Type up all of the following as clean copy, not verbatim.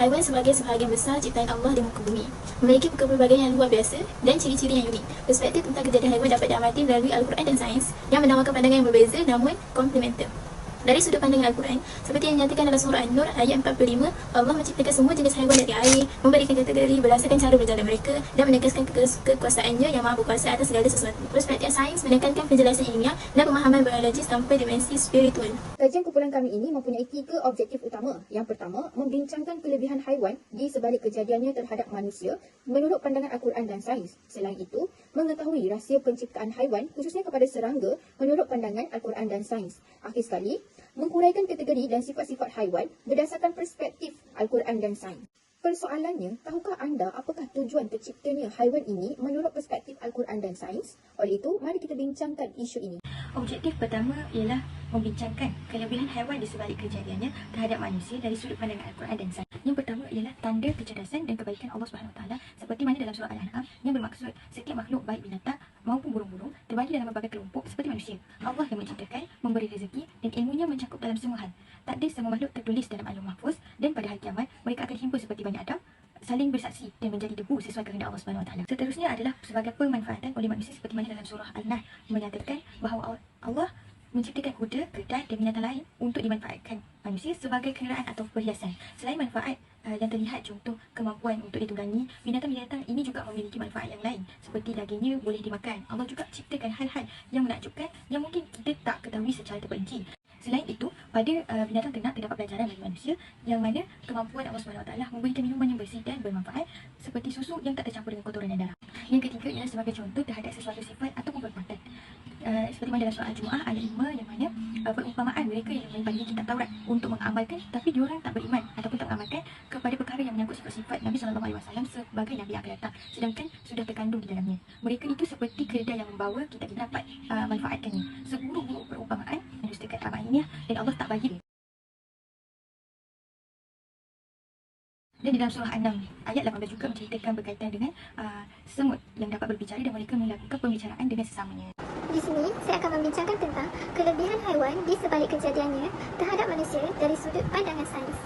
Haiwan sebagai sebahagian besar ciptaan Allah di muka bumi, memiliki kepribadian yang luar biasa dan ciri-ciri yang unik. Perspektif tentang kejadian haiwan dapat diamati melalui Al-Quran dan sains yang menawarkan pandangan yang berbeza namun komplementer. Dari sudut pandang Al-Quran, seperti yang dinyatakan dalam surah An-Nur ayat 45, Allah menciptakan semua jenis haiwan dari air, memberikan kategori berdasarkan cara berjalan mereka dan menegaskan kekuasaannya yang maha berkuasa atas segala sesuatu. Perspektif sains menekankan penjelasan ilmiah dan pemahaman biologis tanpa dimensi spiritual. Kajian kumpulan kami ini mempunyai 3 objektif utama. Yang pertama, membincangkan kelebihan haiwan di sebalik kejadiannya terhadap manusia menurut pandangan Al-Quran dan sains. Selain itu, mengetahui rahsia penciptaan haiwan khususnya kepada serangga menurut pandangan Al-Quran dan sains. Akhir sekali, menguraikan kategori dan sifat-sifat haiwan berdasarkan perspektif Al-Quran dan sains. Persoalannya, tahukah anda apakah tujuan terciptanya haiwan ini menurut perspektif Al-Quran dan sains? Oleh itu, mari kita bincangkan isu ini. Objektif pertama ialah membincangkan kelebihan haiwan di sebalik kejadiannya terhadap manusia dari sudut pandang Al-Quran dan sains. Yang pertama ialah tanda kecerdasan dan kebaikan Allah SWT seperti mana dalam surah Al-An'am yang bermaksud setiap makhluk baik binatang maupun burung-burung terbagi dalam berbagai kelompok seperti manusia. Allah yang menciptakan, memberi rezeki dan ilmunya mencakup dalam semua hal. Takdir semua makhluk tertulis dalam Al Mahfuz dan pada hari kiamat mereka akan dihimpun seperti Bani Adam saling bersaksi dan menjadi debu sesuai kehendak Allah SWT. Seterusnya adalah sebagai pemanfaatan oleh manusia seperti mana dalam surah Al-Nahl menyatakan bahawa Allah menciptakan kuda, kedai dan binatang lain untuk dimanfaatkan manusia sebagai kenderaan atau perhiasan. Selain manfaat yang terlihat, contoh kemampuan untuk ditunggangi, binatang-binatang ini juga memiliki manfaat yang lain seperti dagingnya boleh dimakan. Allah juga ciptakan hal-hal yang menakjubkan yang mungkin kita tak ketahui secara terperinci. Selain itu, pada binatang ternak terdapat pelajaran bagi manusia yang mana kemampuan Allah SWT memberikan minuman yang bersih dan bermanfaat seperti susu yang tak tercampur dengan kotoran dan darah. Yang ketiga ialah sebagai contoh terhadap sesuatu sifat ataupun perbuatan. Seperti mana dalam surah Al-Jumu'ah ayat 5 yang mana perumpamaan mereka yang memiliki kitab Taurat untuk mengamalkan tapi diorang tak beriman ataupun tak mengamalkan kepada perkara yang menyangkut sifat-sifat Nabi SAW sebagai Nabi yang akan datang, sedangkan sudah terkandung di dalamnya. Mereka itu seperti keledai yang membawa kita dapat manfaatkannya. Seburuk-buruk perumpamaan mendustakan amanah dan Allah tak bagi dia. Dan di dalam surah An-Naml ayat 18 juga menceritakan berkaitan dengan semut yang dapat berbicara dan mereka melakukan pembicaraan dengan sesamanya. Di sini, saya akan membincangkan tentang kelebihan haiwan di sebalik kejadiannya terhadap manusia dari sudut pandangan sains.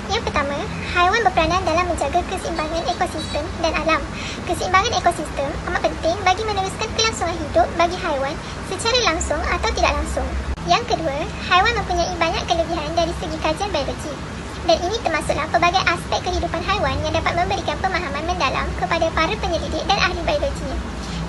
Yang pertama, haiwan berperanan dalam menjaga keseimbangan ekosistem dan alam. Keseimbangan ekosistem amat penting bagi meneruskan kelangsungan hidup bagi haiwan secara langsung atau tidak langsung. Yang kedua, haiwan mempunyai banyak kelebihan dari segi kajian biologi. Dan ini termasuklah pelbagai aspek kehidupan haiwan yang dapat memberikan pemahaman mendalam kepada para penyelidik dan ahli biologi.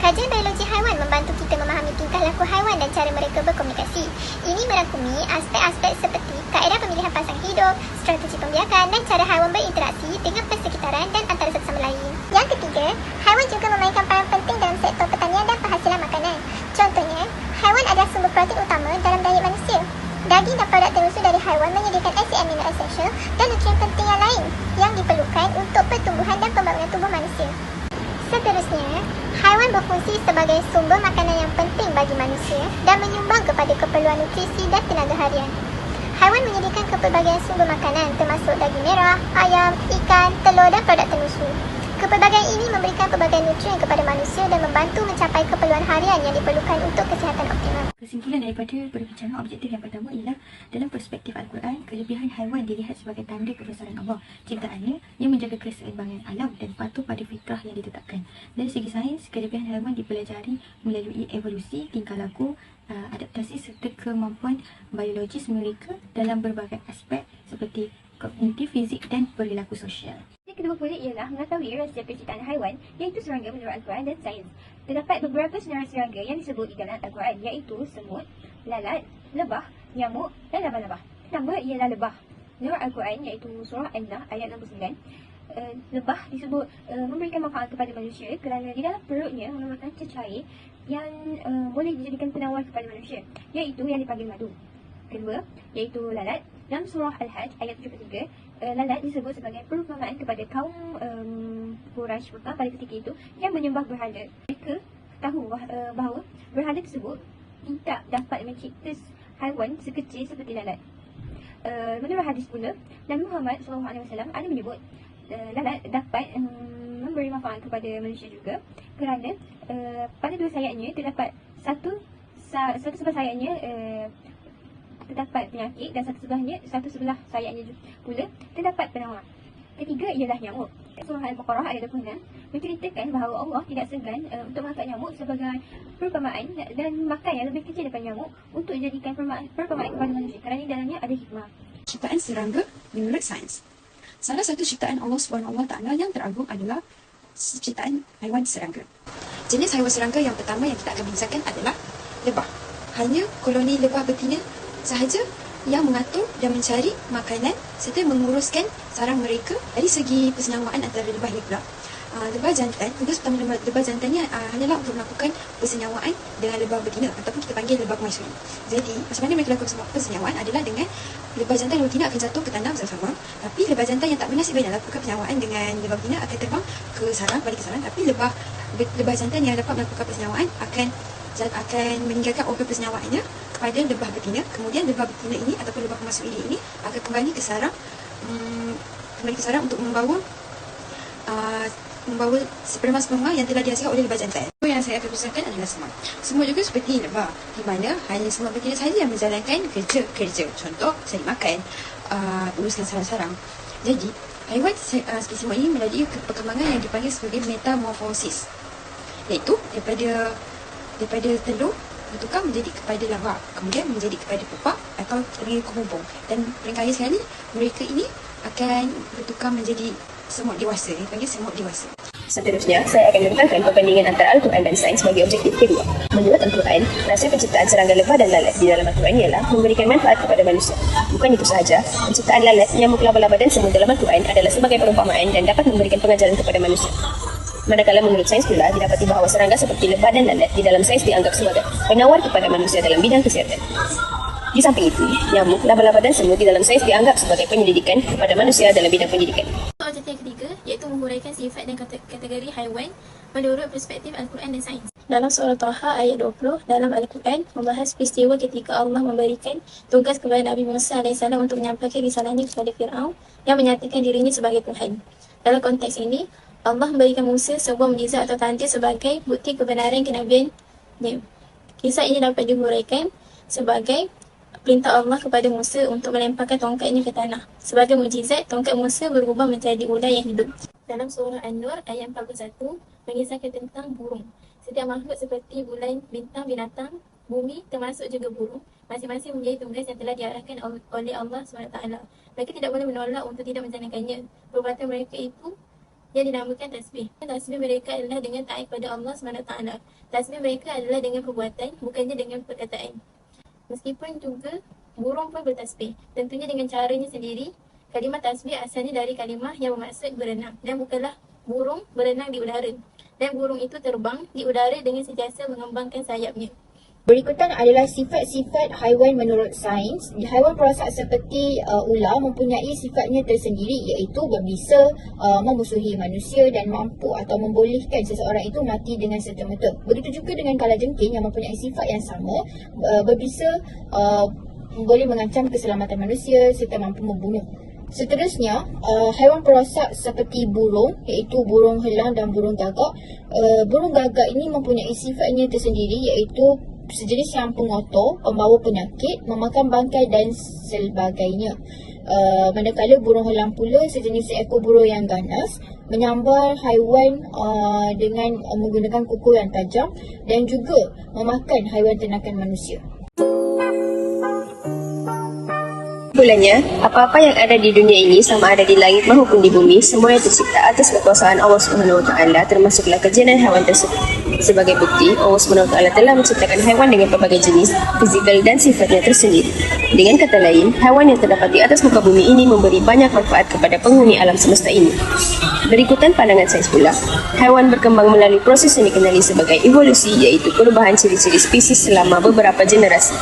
Kajian biologi haiwan membantu kita memahami tingkah laku haiwan dan cara mereka berkomunikasi. Ini merangkumi aspek-aspek seperti kaedah pemilihan pasang hidup, strategi pembiakan dan cara haiwan berinteraksi dengan persekitaran dan antara satu sama lain. Yang ketiga, haiwan juga memainkan peran penting dalam sektor pertanian dan penghasilan makanan. Contohnya, haiwan adalah sumber protein utama dalam diet manusia. Daging dan produk terusu dari haiwan menyediakan asid amino esensial dan nutrien penting yang lain yang diperlukan untuk pertumbuhan dan pembangunan tubuh manusia. Seterusnya, haiwan berfungsi sebagai sumber makanan yang penting bagi manusia dan menyumbang kepada keperluan nutrisi dan tenaga harian. Haiwan menyediakan kepelbagaian sumber makanan termasuk daging merah, ayam, ikan, telur dan produk terusu. Kepelbagaian ini memberikan pelbagai nutrien kepada manusia dan membantu mencapai keperluan harian yang diperlukan untuk kesihatan optimal. Kesimpulan daripada perbincangan objektif yang pertama ialah dalam perspektif Al-Quran, kelebihan haiwan dilihat sebagai tanda kebesaran Allah, ciptaannya yang menjaga keseimbangan alam dan patuh pada fitrah yang ditetapkan. Dari segi sains, kelebihan haiwan dipelajari melalui evolusi, tingkah laku, adaptasi serta kemampuan biologis mereka dalam berbagai aspek seperti kognitif, fizik dan perilaku sosial. Yang kedua pula ialah mengetahui rahsia penciptaan haiwan iaitu serangga menurut Al-Quran dan sains. Terdapat beberapa senarai serangga yang disebut di dalam Al-Quran iaitu semut, lalat, lebah, nyamuk dan labah-labah. Pertama ialah lebah. Menurut Al-Quran iaitu surah An-Nahl ayat 69. Lebah disebut memberikan manfaat kepada manusia kerana di dalam perutnya mengeluarkan cecair yang boleh dijadikan penawar kepada manusia, iaitu yang dipanggil madu. Kedua iaitu lalat. Dalam surah Al-Hajj ayat 73, lalat disebut sebagai perumpamaan kepada kaum Quraisy Mekah pada ketika itu yang menyembah berhala. Mereka tahu bahawa berhala tersebut tidak dapat mencipta haiwan sekecil seperti lalat. Menurut hadis pula, Nabi Muhammad SAW ada menyebut lalat dapat memberi manfaat kepada manusia juga kerana pada dua sayapnya terdapat satu sebelah sayapnya terdapat penyakit dan satu sebelah sayapnya pula terdapat penawar. Ketiga ialah nyamuk. Surah Al-Baqarah ayat 26 menceritakan bahawa Allah tidak segan untuk mengangkat nyamuk sebagai perumpamaan dan makan yang lebih kecil daripada nyamuk untuk dijadikan perumpamaan kepada manusia kerana di dalamnya ada hikmah. Ciptaan serangga menurut sains. Salah satu ciptaan Allah SWT yang teragung adalah ciptaan haiwan serangga. Jenis haiwan serangga yang pertama yang kita akan bincangkan adalah lebah. Hanya koloni lebah betina sahaja yang mengatur dan mencari makanan serta menguruskan sarang mereka. Dari segi persenyawaan antara lebah ini pula, lebah jantan, tugas utama lebah jantan ni hanyalah untuk melakukan persenyawaan dengan lebah betina ataupun kita panggil lebah permaisuri. Jadi macam mana mereka lakukan persenyawaan adalah dengan lebah jantan dan betina akan jatuh ke tanah bersama-sama, tapi lebah jantan yang tak bernasib baik lakukan persenyawaan dengan lebah betina akan terbang ke sarang, balik ke sarang, tapi lebah jantan yang dapat melakukan persenyawaan akan meninggalkan organ persenyawaannya kepada lebah betina. Kemudian lebah betina ini ataupun lebah permaisuri ini akan kembali ke sarang untuk membawa sperma yang telah dihasilkan oleh lebah jantan. Yang saya akan bincangkan adalah semut. Semut juga seperti lebah, di mana hanya semut betina sahaja yang menjalankan kerja. Contoh, cari makan, uruskan sarang-sarang. Jadi, haiwan spesies semut ini melalui perkembangan yang dipanggil sebagai metamorfosis, iaitu daripada telur bertukar menjadi kepada larva, kemudian menjadi kepada pupa atau terhubung, dan paling sekali mereka ini akan bertukar menjadi semut dewasa, dipanggil semut dewasa. Seterusnya, saya akan menerangkan perbandingan antara Al-Quran dan sains sebagai objektif kedua. Menurut Al-Quran, rahsia penciptaan serangga lebah dan lalat di dalam Al-Quran ialah memberikan manfaat kepada manusia. Bukan itu sahaja, penciptaan lalat, nyamuk, laba-laba dan semut dalam Al-Quran adalah sebagai perumpamaan dan dapat memberikan pengajaran kepada manusia. Manakala menurut sains pula, didapati bahawa serangga seperti lebah dan lalat di dalam sains dianggap sebagai penawar kepada manusia dalam bidang kesihatan. Di samping itu, nyamuk, laba-laba dan semut di dalam sains dianggap sebagai penyelidikan kepada manusia dalam bidang pendidikan. Objektif yang ketiga iaitu menghuraikan sifat dan kategori haiwan menurut perspektif Al-Quran dan sains. Dalam surah Taha ayat 20 dalam Al-Quran membahas peristiwa ketika Allah memberikan tugas kepada Nabi Musa AS untuk menyampaikan risalahnya kepada Fir'aun yang menyatakan dirinya sebagai Tuhan. Dalam konteks ini, Allah memberikan Musa sebuah mukjizat atau tanda sebagai bukti kebenaran kenabiannya. Kisah ini dapat dihuraikan sebagai perintah Allah kepada Musa untuk melemparkan tongkatnya ke tanah. Sebagai mukjizat, tongkat Musa berubah menjadi ular yang hidup. Dalam surah An-Nur ayat 41 mengisahkan tentang burung. Setiap makhluk seperti bulan, bintang, binatang, bumi termasuk juga burung, masing-masing mempunyai tugas yang telah diarahkan oleh Allah SWT. Mereka tidak boleh menolak untuk tidak menjalankannya. Perbuatan mereka itu yang dinamakan tasbih. Tasbih mereka adalah dengan taat kepada Allah SWT. Tasbih mereka adalah dengan perbuatan, bukannya dengan perkataan. Meskipun juga burung pun bertasbih, tentunya dengan caranya sendiri. Kalimah tasbih asalnya dari kalimah yang bermaksud berenang, dan bukanlah burung berenang di udara. Dan burung itu terbang di udara dengan sentiasa mengembangkan sayapnya. Berikutan adalah sifat-sifat haiwan menurut sains. Haiwan perosak seperti ular mempunyai sifatnya tersendiri, iaitu berbisa, memusuhi manusia dan mampu atau membolehkan seseorang itu mati dengan serta-merta. Begitu juga dengan kalajengking yang mempunyai sifat yang sama, berbisa, boleh mengancam keselamatan manusia serta mampu membunuh. Seterusnya, haiwan perosak seperti burung, iaitu burung helang dan burung gagak. Burung gagak ini mempunyai sifatnya tersendiri, iaitu sejenis yang pengotor, pembawa penyakit, memakan bangkai dan sebagainya. Manakala burung helang pula sejenis seekor burung yang ganas, menyambar haiwan dengan menggunakan kuku yang tajam dan juga memakan haiwan ternakan manusia. Kesimpulannya, apa-apa yang ada di dunia ini, sama ada di langit maupun di bumi, semuanya tercipta atas kekuasaan Allah SWT, termasuklah kejadian haiwan tersebut. Sebagai bukti, Allah SWT telah menciptakan haiwan dengan berbagai jenis, fizikal dan sifatnya tersendiri. Dengan kata lain, haiwan yang terdapat di atas muka bumi ini memberi banyak manfaat kepada penghuni alam semesta ini. Berikutan pandangan sains pula, haiwan berkembang melalui proses yang dikenali sebagai evolusi, iaitu perubahan ciri-ciri spesies selama beberapa generasi.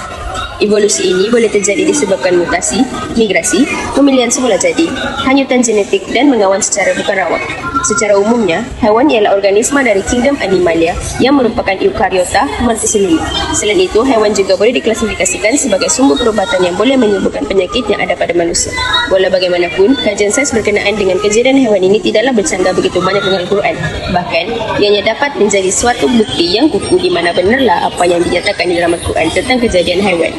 Evolusi ini boleh terjadi disebabkan mutasi, migrasi, pemilihan semula jadi, hanyutan genetik dan mengawan secara bukan rawat. Secara umumnya, haiwan ialah organisma dari kingdom Animalia yang merupakan eukariota multiselula. Selain itu, haiwan juga boleh diklasifikasikan sebagai sumber perubatan yang boleh menyembuhkan penyakit yang ada pada manusia. Walau bagaimanapun, kajian sains berkenaan dengan kejadian haiwan ini tidaklah bercanggah begitu banyak dengan Al-Quran. Bahkan, ianya dapat menjadi suatu bukti yang kukuh di mana benarlah apa yang dinyatakan di dalam Al-Quran tentang kejadian haiwan.